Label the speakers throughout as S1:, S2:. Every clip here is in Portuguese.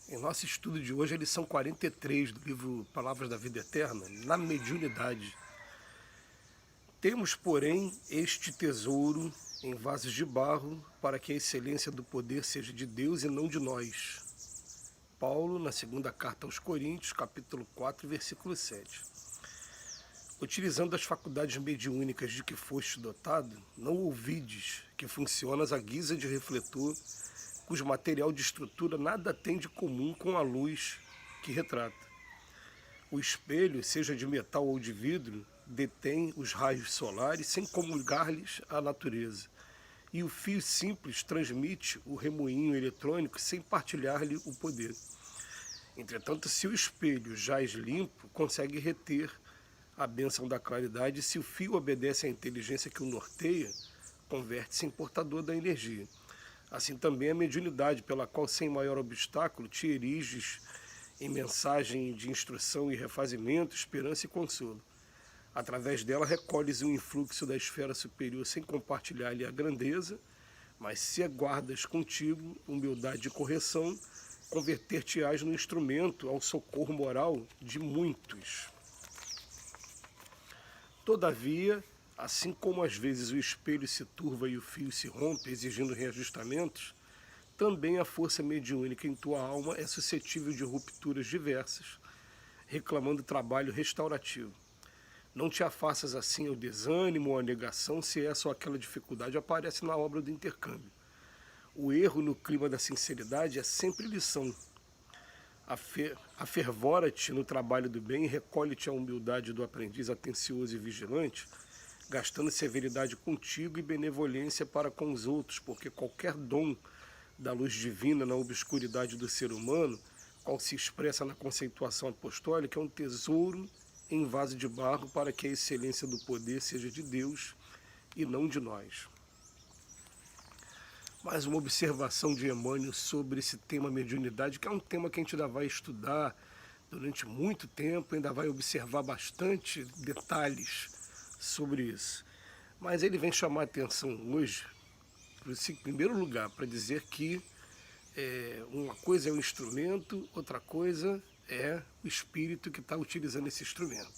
S1: Em nosso estudo de hoje, a lição 43 do livro Palavras da Vida Eterna, na mediunidade. Temos, porém, este tesouro em vasos de barro, para que a excelência do poder seja de Deus e não de nós. Paulo, na segunda carta aos Coríntios, capítulo 4, versículo 7. Utilizando as faculdades mediúnicas de que foste dotado, não ouvides que funcionas à guisa de refletor, cujo material de estrutura nada tem de comum com a luz que retrata. O espelho, seja de metal ou de vidro, detém os raios solares sem comungar-lhes à natureza. E o fio simples transmite o remoinho eletrônico sem partilhar-lhe o poder. Entretanto, se o espelho jaz limpo, consegue reter a bênção da claridade, e se o fio obedece à inteligência que o norteia, converte-se em portador da energia. Assim também a mediunidade, pela qual, sem maior obstáculo, te eriges em mensagem de instrução e refazimento, esperança e consolo. Através dela recolhes o influxo da esfera superior sem compartilhar-lhe a grandeza, mas se aguardas contigo humildade e correção, converter-te-ás no instrumento ao socorro moral de muitos. Todavia, assim como às vezes o espelho se turva e o fio se rompe, exigindo reajustamentos, também a força mediúnica em tua alma é suscetível de rupturas diversas, reclamando trabalho restaurativo. Não te afastas assim ao desânimo ou à negação se essa ou aquela dificuldade aparece na obra do intercâmbio. O erro no clima da sinceridade é sempre lição. Afervora-te no trabalho do bem e recolhe-te a humildade do aprendiz atencioso e vigilante, gastando severidade contigo e benevolência para com os outros, porque qualquer dom da luz divina na obscuridade do ser humano, qual se expressa na conceituação apostólica, é um tesouro em vaso de barro para que a excelência do poder seja de Deus e não de nós. Mais uma observação de Emmanuel sobre esse tema mediunidade, que é um tema que a gente ainda vai estudar durante muito tempo, ainda vai observar bastante detalhes sobre isso. Mas ele vem chamar a atenção hoje, em primeiro lugar, para dizer que uma coisa é o instrumento, outra coisa é o espírito que está utilizando esse instrumento.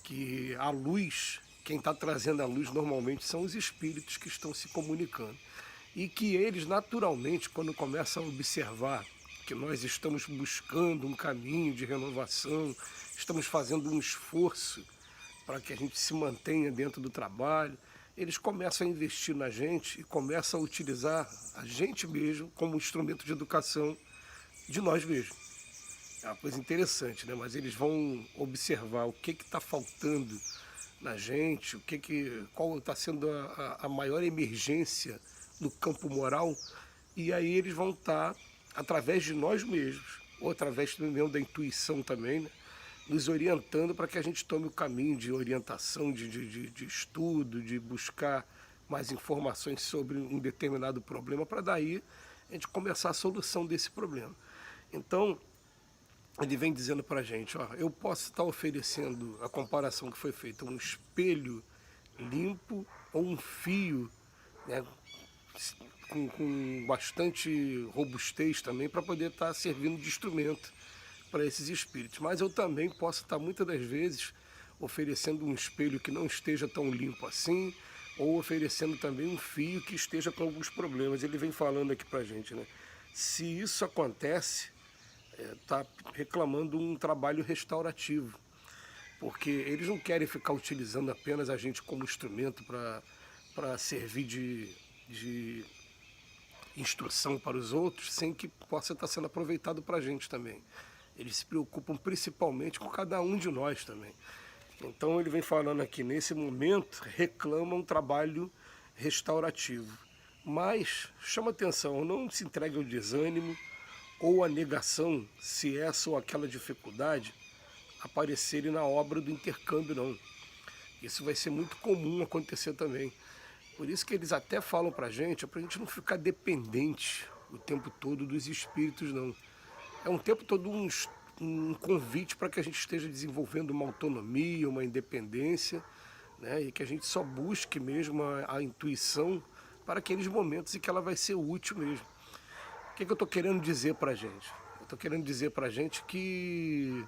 S1: Que a luz, quem está trazendo a luz normalmente são os espíritos que estão se comunicando. E que eles, naturalmente, quando começam a observar que nós estamos buscando um caminho de renovação, estamos fazendo um esforço para que a gente se mantenha dentro do trabalho, eles começam a investir na gente e começam a utilizar a gente mesmo como instrumento de educação de nós mesmos. É uma coisa interessante, né? Mas eles vão observar o que está faltando na gente, qual está sendo a maior emergência no campo moral, e aí eles vão estar, através de nós mesmos, ou através mesmo da intuição também, né, nos orientando para que a gente tome o caminho de orientação, de estudo, de buscar mais informações sobre um determinado problema, para daí a gente começar a solução desse problema. Então, ele vem dizendo para a gente, ó, eu posso estar oferecendo a comparação que foi feita, um espelho limpo ou um fio, né, com bastante robustez também, para poder estar servindo de instrumento para esses espíritos. Mas eu também posso estar muitas das vezes oferecendo um espelho que não esteja tão limpo assim, ou oferecendo também um fio que esteja com alguns problemas. Ele vem falando aqui para a gente, né? Se isso acontece, está reclamando um trabalho restaurativo, porque eles não querem ficar utilizando apenas a gente como instrumento para servir de instrução para os outros, sem que possa estar sendo aproveitado para a gente também. Eles se preocupam principalmente com cada um de nós também. Então ele vem falando aqui, nesse momento, reclama um trabalho restaurativo. Mas chama atenção, não se entregue ao desânimo ou à negação se essa ou aquela dificuldade aparecerem na obra do intercâmbio, não. Isso vai ser muito comum acontecer também. Por isso que eles até falam para a gente não ficar dependente o tempo todo dos espíritos, não. É um tempo todo um convite para que a gente esteja desenvolvendo uma autonomia, uma independência, né, e que a gente só busque mesmo a intuição para aqueles momentos em que ela vai ser útil mesmo. O que eu estou querendo dizer para a gente? Eu Estou querendo dizer para a gente que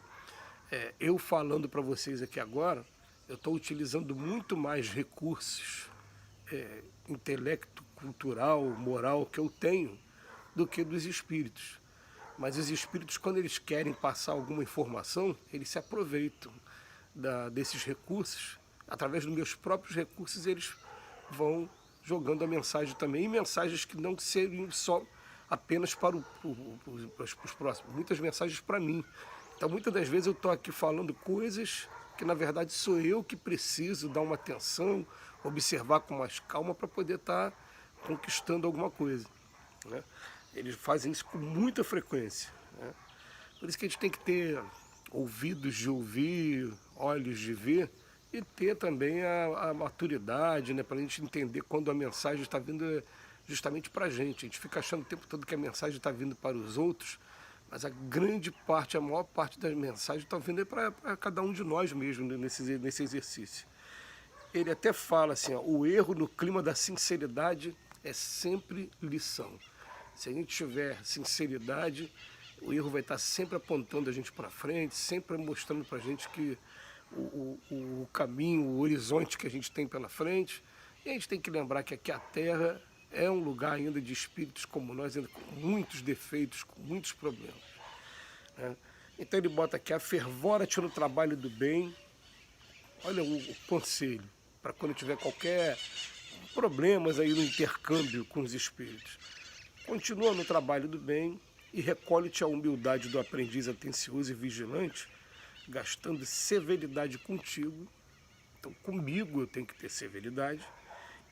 S1: eu falando para vocês aqui agora, eu estou utilizando muito mais recursos, intelecto, cultural, moral que eu tenho do que dos espíritos. Mas os espíritos, quando eles querem passar alguma informação, eles se aproveitam desses recursos. Através dos meus próprios recursos, eles vão jogando a mensagem também. E mensagens que não seriam só apenas para os próximos. Muitas mensagens para mim. Então, muitas das vezes eu estou aqui falando coisas que, na verdade, sou eu que preciso dar uma atenção, observar com mais calma para poder estar conquistando alguma coisa, né? Eles fazem isso com muita frequência, né? Por isso que a gente tem que ter ouvidos de ouvir, olhos de ver e ter também a maturidade, né, para a gente entender quando a mensagem está vindo justamente para a gente. A gente fica achando o tempo todo que a mensagem está vindo para os outros, mas a grande parte, a maior parte das mensagens estão vindo para cada um de nós mesmo, né, nesse exercício. Ele até fala assim, ó, o erro no clima da sinceridade é sempre lição. Se a gente tiver sinceridade, o erro vai estar sempre apontando a gente para frente, sempre mostrando para a gente que o caminho, o horizonte que a gente tem pela frente. E a gente tem que lembrar que aqui a Terra é um lugar ainda de espíritos como nós, ainda com muitos defeitos, com muitos problemas, né? Então ele bota aqui, afervora-te no trabalho do bem. Olha o conselho, para quando tiver qualquer problemas aí no intercâmbio com os espíritos. Continua no trabalho do bem e recolhe-te a humildade do aprendiz atencioso e vigilante, gastando severidade contigo. Então, comigo eu tenho que ter severidade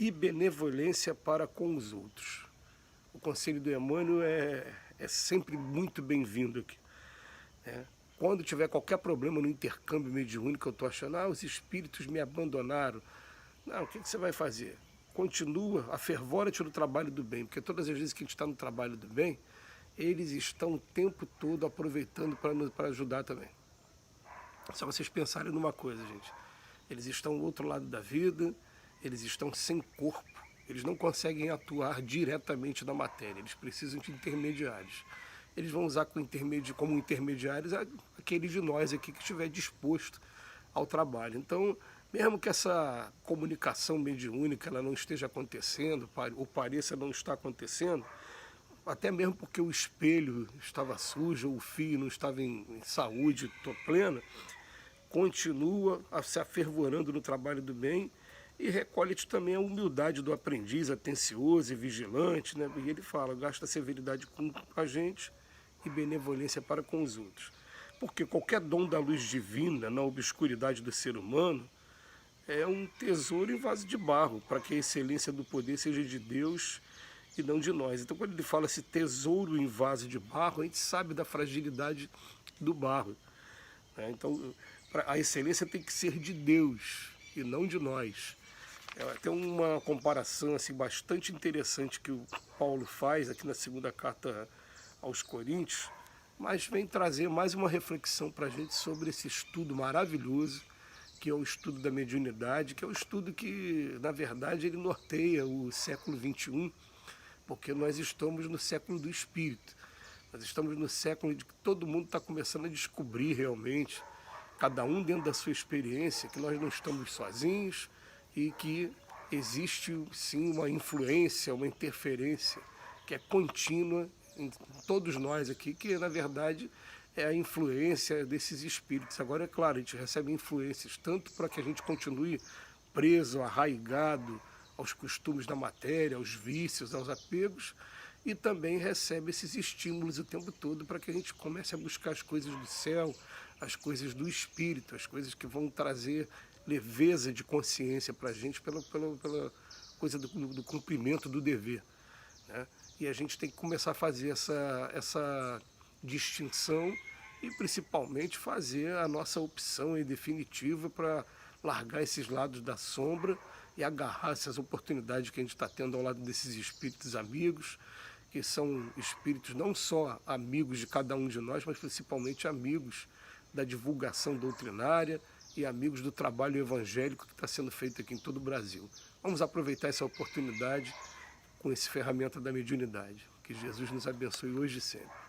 S1: e benevolência para com os outros. O conselho do Emmanuel é sempre muito bem-vindo aqui, né? Quando tiver qualquer problema no intercâmbio mediúnico, eu estou achando, os espíritos me abandonaram. Não, o que você vai fazer? Continua, afervora-te no trabalho do bem, porque todas as vezes que a gente está no trabalho do bem, eles estão o tempo todo aproveitando para ajudar também. Só vocês pensarem numa coisa, gente. Eles estão do outro lado da vida, eles estão sem corpo, eles não conseguem atuar diretamente na matéria, eles precisam de intermediários. Eles vão usar como intermediários aquele de nós aqui que estiver disposto ao trabalho. Então, mesmo que essa comunicação mediúnica ela não esteja acontecendo, ou pareça não estar acontecendo, até mesmo porque o espelho estava sujo, ou o fio não estava em saúde plena, continua se afervorando no trabalho do bem e recolhe-te também a humildade do aprendiz atencioso e vigilante, né? E ele fala, gasta severidade com a gente e benevolência para com os outros. Porque qualquer dom da luz divina na obscuridade do ser humano é um tesouro em vaso de barro, para que a excelência do poder seja de Deus e não de nós. Então, quando ele fala esse tesouro em vaso de barro, a gente sabe da fragilidade do barro, né? Então, a excelência tem que ser de Deus e não de nós. Tem uma comparação assim, bastante interessante que o Paulo faz aqui na segunda carta aos Coríntios, mas vem trazer mais uma reflexão para a gente sobre esse estudo maravilhoso, que é o estudo da mediunidade, que é o estudo que, na verdade, ele norteia o século XXI, porque nós estamos no século do Espírito. Nós estamos no século de que todo mundo está começando a descobrir realmente, cada um dentro da sua experiência, que nós não estamos sozinhos e que existe, sim, uma influência, uma interferência que é contínua em todos nós aqui, que, na verdade, é a influência desses espíritos. Agora, é claro, a gente recebe influências tanto para que a gente continue preso, arraigado aos costumes da matéria, aos vícios, aos apegos, e também recebe esses estímulos o tempo todo para que a gente comece a buscar as coisas do céu, as coisas do espírito, as coisas que vão trazer leveza de consciência para a gente pela coisa do cumprimento do dever, né? E a gente tem que começar a fazer essa distinção e principalmente fazer a nossa opção em definitiva para largar esses lados da sombra e agarrar essas oportunidades que a gente está tendo ao lado desses espíritos amigos, que são espíritos não só amigos de cada um de nós, mas principalmente amigos da divulgação doutrinária e amigos do trabalho evangélico que está sendo feito aqui em todo o Brasil. Vamos aproveitar essa oportunidade com esse ferramenta da mediunidade. Que Jesus nos abençoe hoje e sempre.